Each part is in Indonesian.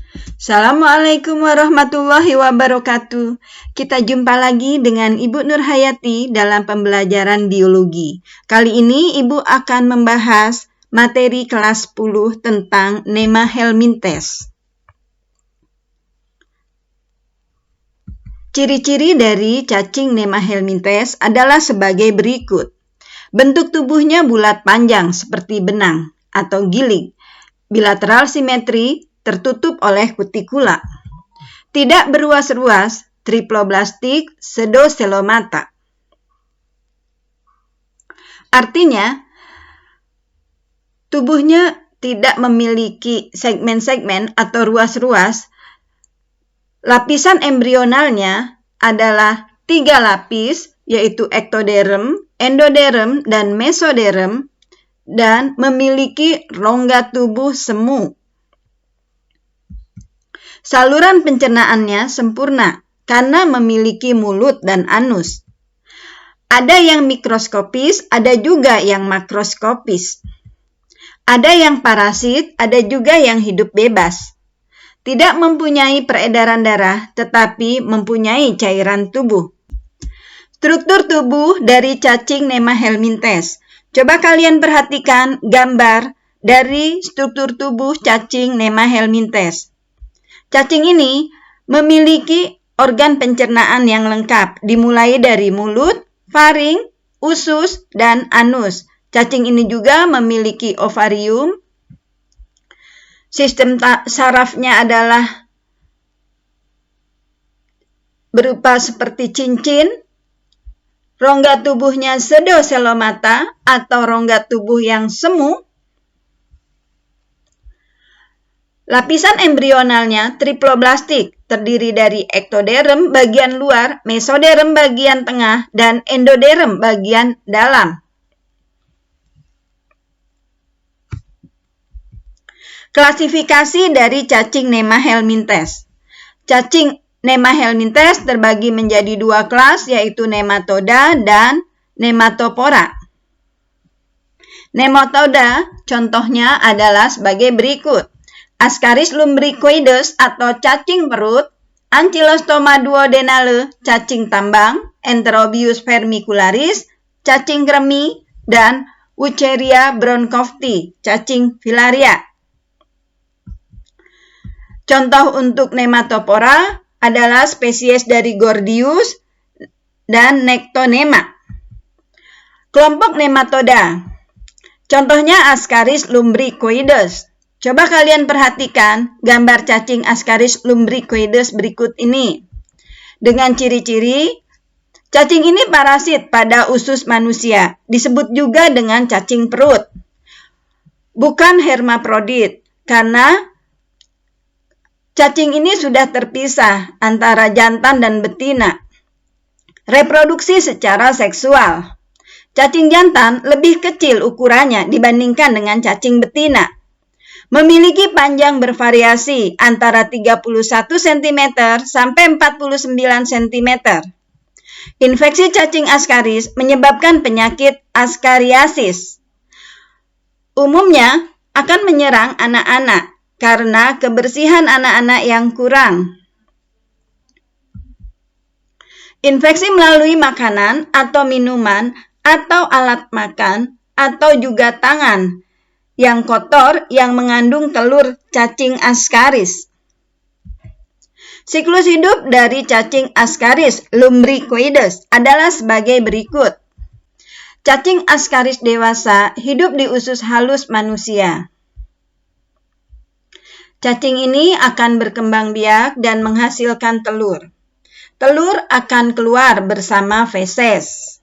Assalamualaikum warahmatullahi wabarakatuh. Kita jumpa lagi dengan Ibu Nurhayati dalam pembelajaran biologi. Kali ini Ibu akan membahas materi kelas 10 tentang Nema helminthes. Ciri-ciri dari cacing Nema helminthes adalah sebagai berikut. Bentuk tubuhnya bulat panjang seperti benang atau giling. Bilateral simetri, tertutup oleh kutikula. Tidak beruas-ruas, triploblastik, pseudocelomata. Artinya, tubuhnya tidak memiliki segmen-segmen atau ruas-ruas. Lapisan embrionalnya adalah 3 lapis, yaitu ektoderm, endoderm, dan mesoderm, dan memiliki rongga tubuh semu. Saluran pencernaannya sempurna karena memiliki mulut dan anus. Ada yang mikroskopis, ada juga yang makroskopis. Ada yang parasit, ada juga yang hidup bebas. Tidak mempunyai peredaran darah, tetapi mempunyai cairan tubuh. Struktur tubuh dari cacing Nema helminthes. Coba kalian perhatikan gambar dari struktur tubuh cacing Nema helminthes. Cacing ini memiliki organ pencernaan yang lengkap, dimulai dari mulut, faring, usus, dan anus. Cacing ini juga memiliki ovarium. Sistem sarafnya adalah berupa seperti cincin. Rongga tubuhnya pseudocelomata atau rongga tubuh yang semu. Lapisan embrionalnya triploblastik, terdiri dari ektoderm bagian luar, mesoderm bagian tengah, dan endoderm bagian dalam. Klasifikasi dari cacing Nema helminthes. Cacing Nema helminthes terbagi menjadi 2 kelas, yaitu nematoda dan nematopora. Nematoda contohnya adalah sebagai berikut. Ascaris lumbricoides atau cacing perut, Ankylostoma duodenale, cacing tambang, Enterobius vermicularis, cacing kremi, dan Wucheria bronckhofti, cacing filaria. Contoh untuk nematopora adalah spesies dari Gordius dan Nectonema. Kelompok nematoda, contohnya Ascaris lumbricoides. Coba kalian perhatikan gambar cacing Ascaris lumbricoides berikut ini. Dengan ciri-ciri, cacing ini parasit pada usus manusia, disebut juga dengan cacing perut. Bukan hermaprodit, karena cacing ini sudah terpisah antara jantan dan betina. Reproduksi secara seksual. Cacing jantan lebih kecil ukurannya dibandingkan dengan cacing betina. Memiliki panjang bervariasi antara 31 cm sampai 49 cm. Infeksi cacing Ascaris menyebabkan penyakit askariasis. Umumnya akan menyerang anak-anak karena kebersihan anak-anak yang kurang. Infeksi melalui makanan atau minuman atau alat makan atau juga tangan yang kotor yang mengandung telur cacing Ascaris. Siklus hidup dari cacing Ascaris lumbricoides adalah sebagai berikut. Cacing Ascaris dewasa hidup di usus halus manusia. Cacing ini akan berkembang biak dan menghasilkan telur. Telur akan keluar bersama feses.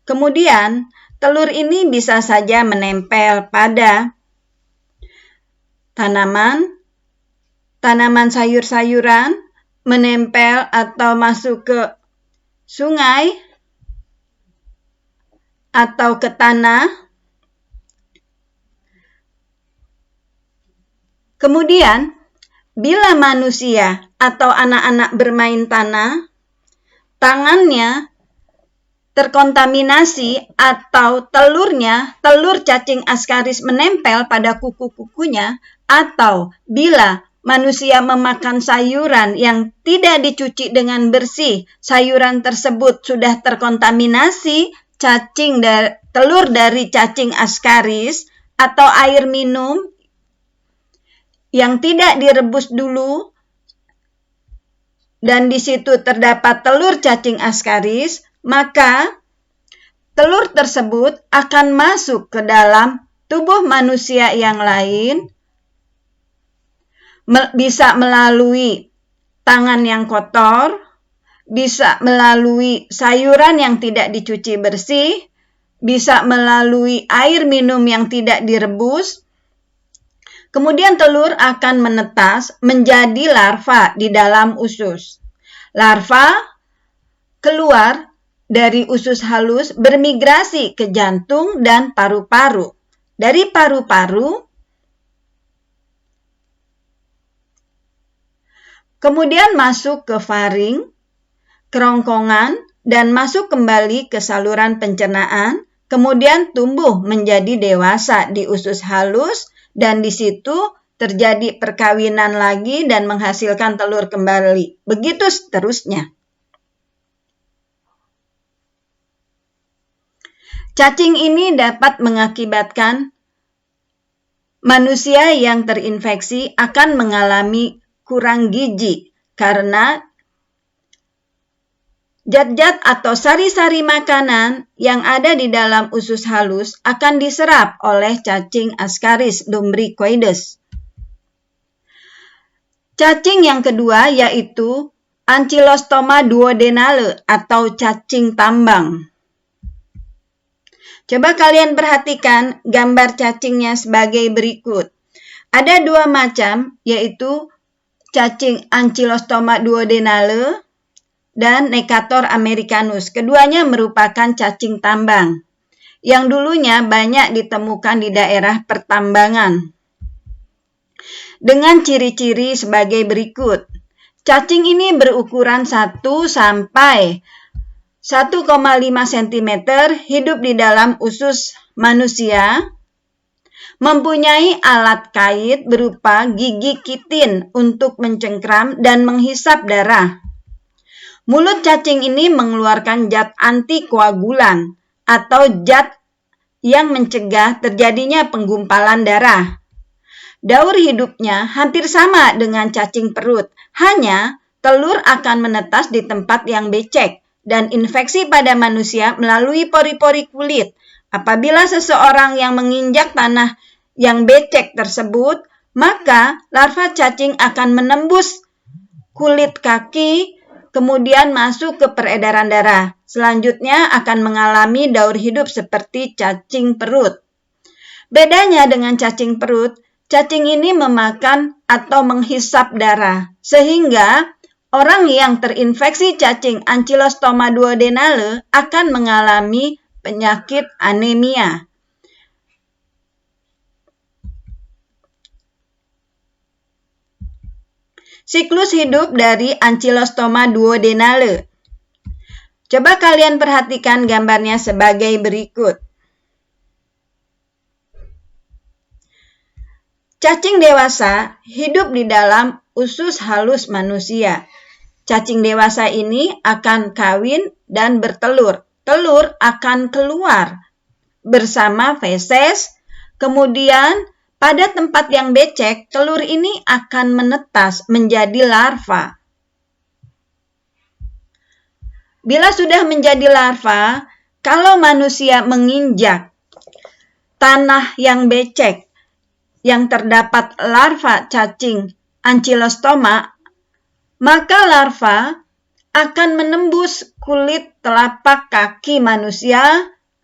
Kemudian, telur ini bisa saja menempel pada tanaman sayur-sayuran, menempel atau masuk ke sungai atau ke tanah. Kemudian, bila manusia atau anak-anak bermain tanah, tangannya terkontaminasi atau telur cacing Ascaris menempel pada kuku-kukunya, atau bila manusia memakan sayuran yang tidak dicuci dengan bersih, sayuran tersebut sudah terkontaminasi telur dari cacing Ascaris, atau air minum yang tidak direbus dulu dan di situ terdapat telur cacing Ascaris, maka telur tersebut akan masuk ke dalam tubuh manusia yang lain, bisa melalui tangan yang kotor, bisa melalui sayuran yang tidak dicuci bersih, bisa melalui air minum yang tidak direbus. Kemudian telur akan menetas menjadi larva di dalam usus. Larva keluar dari usus halus bermigrasi ke jantung dan paru-paru. Dari paru-paru, kemudian masuk ke faring, kerongkongan, dan masuk kembali ke saluran pencernaan, kemudian tumbuh menjadi dewasa di usus halus, dan di situ terjadi perkawinan lagi dan menghasilkan telur kembali. Begitu seterusnya. Cacing ini dapat mengakibatkan manusia yang terinfeksi akan mengalami kurang gizi karena zat-zat atau sari-sari makanan yang ada di dalam usus halus akan diserap oleh cacing Ascaris lumbricoides. Cacing yang kedua yaitu Ancylostoma duodenale atau cacing tambang. Coba kalian perhatikan gambar cacingnya sebagai berikut. Ada dua macam, yaitu cacing Ancylostoma duodenale dan Necator americanus. Keduanya merupakan cacing tambang yang dulunya banyak ditemukan di daerah pertambangan. Dengan ciri-ciri sebagai berikut. Cacing ini berukuran 1 sampai 1,5 cm, hidup di dalam usus manusia, mempunyai alat kait berupa gigi kitin untuk mencengkram dan menghisap darah. Mulut cacing ini mengeluarkan zat antikoagulan atau zat yang mencegah terjadinya penggumpalan darah. Daur hidupnya hampir sama dengan cacing perut, hanya telur akan menetas di tempat yang becek dan infeksi pada manusia melalui pori-pori kulit. Apabila seseorang yang menginjak tanah yang becek tersebut, maka larva cacing akan menembus kulit kaki, kemudian masuk ke peredaran darah. Selanjutnya akan mengalami daur hidup seperti cacing perut. Bedanya dengan cacing perut, cacing ini memakan atau menghisap darah, sehingga orang yang terinfeksi cacing Ancylostoma duodenale akan mengalami penyakit anemia. Siklus hidup dari Ancylostoma duodenale. Coba kalian perhatikan gambarnya sebagai berikut. Cacing dewasa hidup di dalam usus halus manusia. Cacing dewasa ini akan kawin dan bertelur. Telur akan keluar bersama feses, kemudian pada tempat yang becek, telur ini akan menetas menjadi larva. Bila sudah menjadi larva, kalau manusia menginjak tanah yang becek yang terdapat larva cacing Ancylostoma, maka larva akan menembus kulit telapak kaki manusia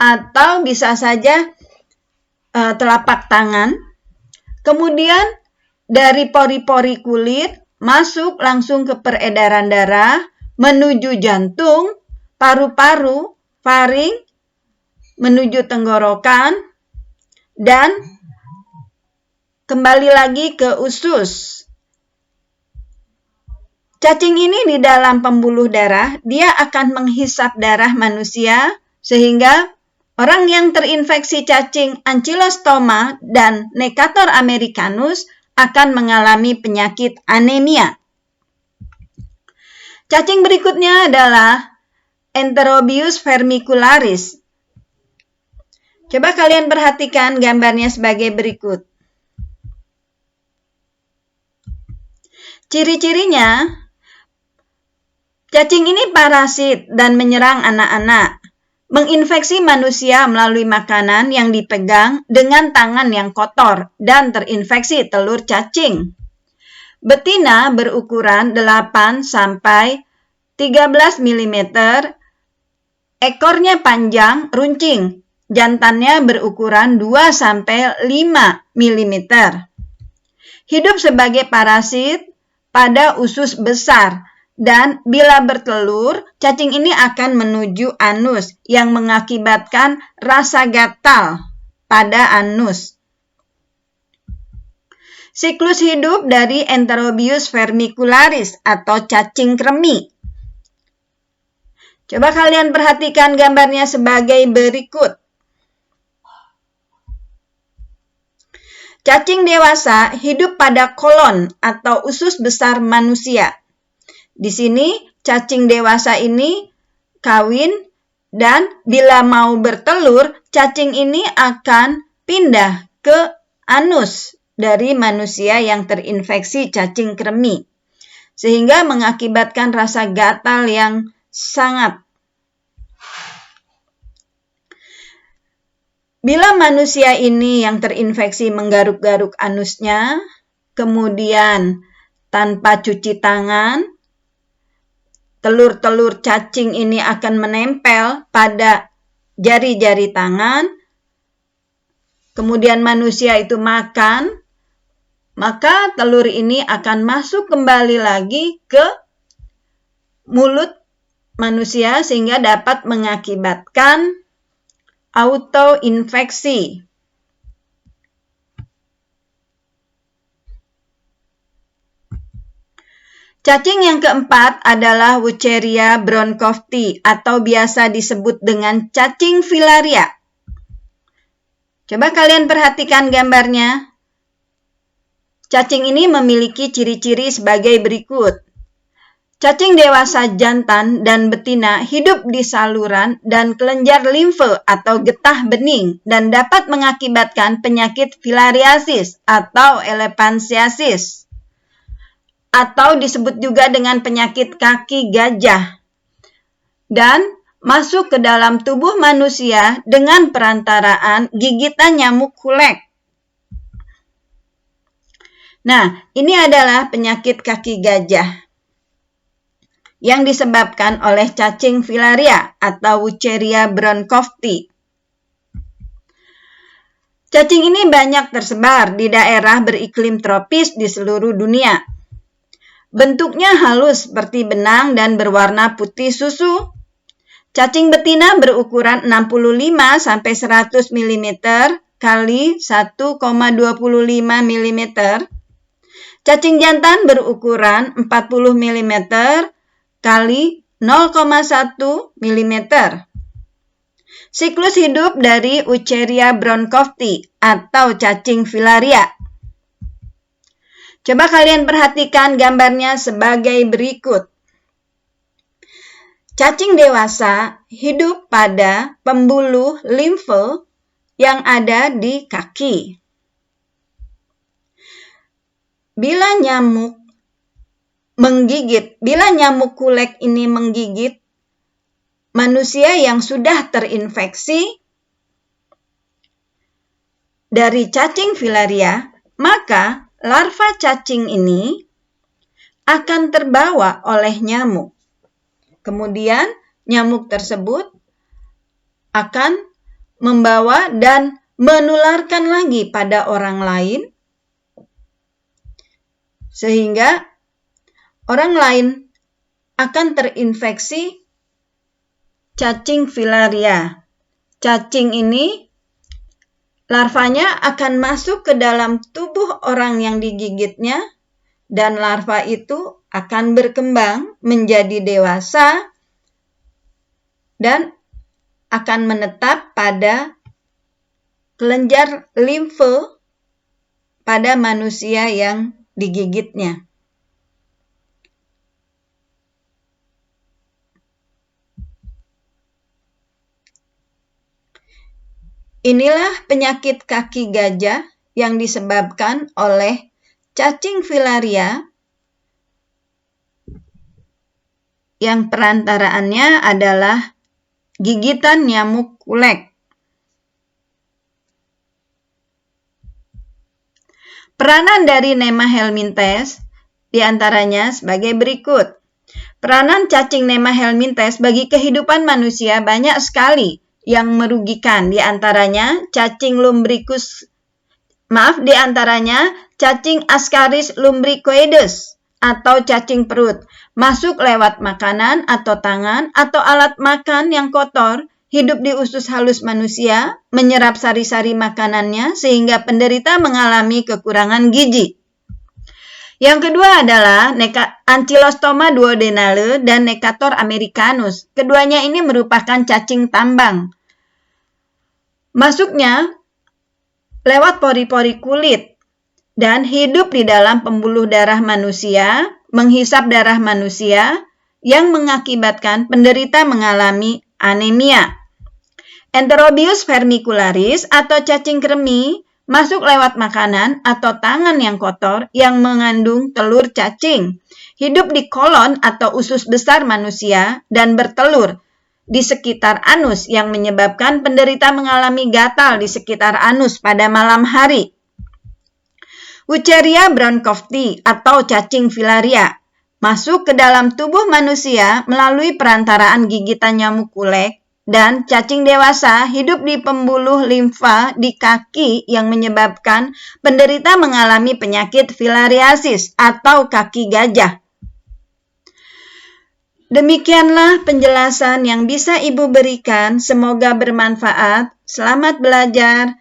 atau bisa saja telapak tangan. Kemudian dari pori-pori kulit masuk langsung ke peredaran darah, menuju jantung, paru-paru, faring, menuju tenggorokan, dan kembali lagi ke usus. Cacing ini di dalam pembuluh darah, dia akan menghisap darah manusia sehingga orang yang terinfeksi cacing Ancylostoma dan Necator americanus akan mengalami penyakit anemia. Cacing berikutnya adalah Enterobius vermicularis. Coba kalian perhatikan gambarnya sebagai berikut. Ciri-cirinya, cacing ini parasit dan menyerang anak-anak, menginfeksi manusia melalui makanan yang dipegang dengan tangan yang kotor dan terinfeksi telur cacing. Betina berukuran 8 sampai 13 mm, ekornya panjang, runcing, jantannya berukuran 2 sampai 5 mm. Hidup sebagai parasit pada usus besar dan bila bertelur, cacing ini akan menuju anus yang mengakibatkan rasa gatal pada anus. Siklus hidup dari Enterobius vermicularis atau cacing kremi. Coba kalian perhatikan gambarnya sebagai berikut. Cacing dewasa hidup pada kolon atau usus besar manusia. Di sini, cacing dewasa ini kawin dan bila mau bertelur, cacing ini akan pindah ke anus dari manusia yang terinfeksi cacing kremi, sehingga mengakibatkan rasa gatal yang sangat. Bila manusia ini yang terinfeksi menggaruk-garuk anusnya, kemudian tanpa cuci tangan, telur-telur cacing ini akan menempel pada jari-jari tangan, kemudian manusia itu makan, maka telur ini akan masuk kembali lagi ke mulut manusia sehingga dapat mengakibatkan autoinfeksi. Cacing yang keempat adalah Wucheria bronckhofti atau biasa disebut dengan cacing filaria. Coba kalian perhatikan gambarnya. Cacing ini memiliki ciri-ciri sebagai berikut. Cacing dewasa jantan dan betina hidup di saluran dan kelenjar limfe atau getah bening dan dapat mengakibatkan penyakit filariasis atau elephantiasis atau disebut juga dengan penyakit kaki gajah dan masuk ke dalam tubuh manusia dengan perantaraan gigitan nyamuk kulek. Nah, ini adalah penyakit kaki gajah yang disebabkan oleh cacing filaria atau Wucheria bronckhofti. Cacing ini banyak tersebar di daerah beriklim tropis di seluruh dunia. Bentuknya halus seperti benang dan berwarna putih susu. Cacing betina berukuran 65 sampai 100 mm kali 1,25 mm. Cacing jantan berukuran 40 mm kali 0,1 mm. Siklus hidup dari Wucheria bronckhofti atau cacing filaria. Coba kalian perhatikan gambarnya sebagai berikut. Cacing dewasa hidup pada pembuluh limfe yang ada di kaki. Bila nyamuk kulek ini menggigit manusia yang sudah terinfeksi dari cacing filaria, maka larva cacing ini akan terbawa oleh nyamuk. Kemudian nyamuk tersebut akan membawa dan menularkan lagi pada orang lain, sehingga orang lain akan terinfeksi cacing filaria. Cacing ini, larvanya akan masuk ke dalam tubuh orang yang digigitnya, dan larva itu akan berkembang menjadi dewasa dan akan menetap pada kelenjar limfe pada manusia yang digigitnya. Inilah penyakit kaki gajah yang disebabkan oleh cacing filaria yang perantaraannya adalah gigitan nyamuk kulek. Peranan dari Nema helminthes diantaranya sebagai berikut. Peranan cacing Nema helminthes bagi kehidupan manusia banyak sekali yang merugikan, diantaranya cacing Ascaris lumbricoides atau cacing perut, masuk lewat makanan atau tangan atau alat makan yang kotor, hidup di usus halus manusia, menyerap sari-sari makanannya sehingga penderita mengalami kekurangan gizi. Yang kedua adalah Ankylostoma duodenale dan Necator americanus. Keduanya ini merupakan cacing tambang. Masuknya lewat pori-pori kulit dan hidup di dalam pembuluh darah manusia, menghisap darah manusia yang mengakibatkan penderita mengalami anemia. Enterobius vermicularis atau cacing kremi masuk lewat makanan atau tangan yang kotor yang mengandung telur cacing. Hidup di kolon atau usus besar manusia dan bertelur di sekitar anus yang menyebabkan penderita mengalami gatal di sekitar anus pada malam hari. Wucheria bronckhofti atau cacing filaria masuk ke dalam tubuh manusia melalui perantaraan gigitan nyamuk kulek, dan cacing dewasa hidup di pembuluh limfa di kaki yang menyebabkan penderita mengalami penyakit filariasis atau kaki gajah. Demikianlah penjelasan yang bisa Ibu berikan, semoga bermanfaat. Selamat belajar.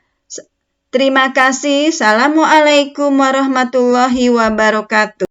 Terima kasih. Assalamualaikum warahmatullahi wabarakatuh.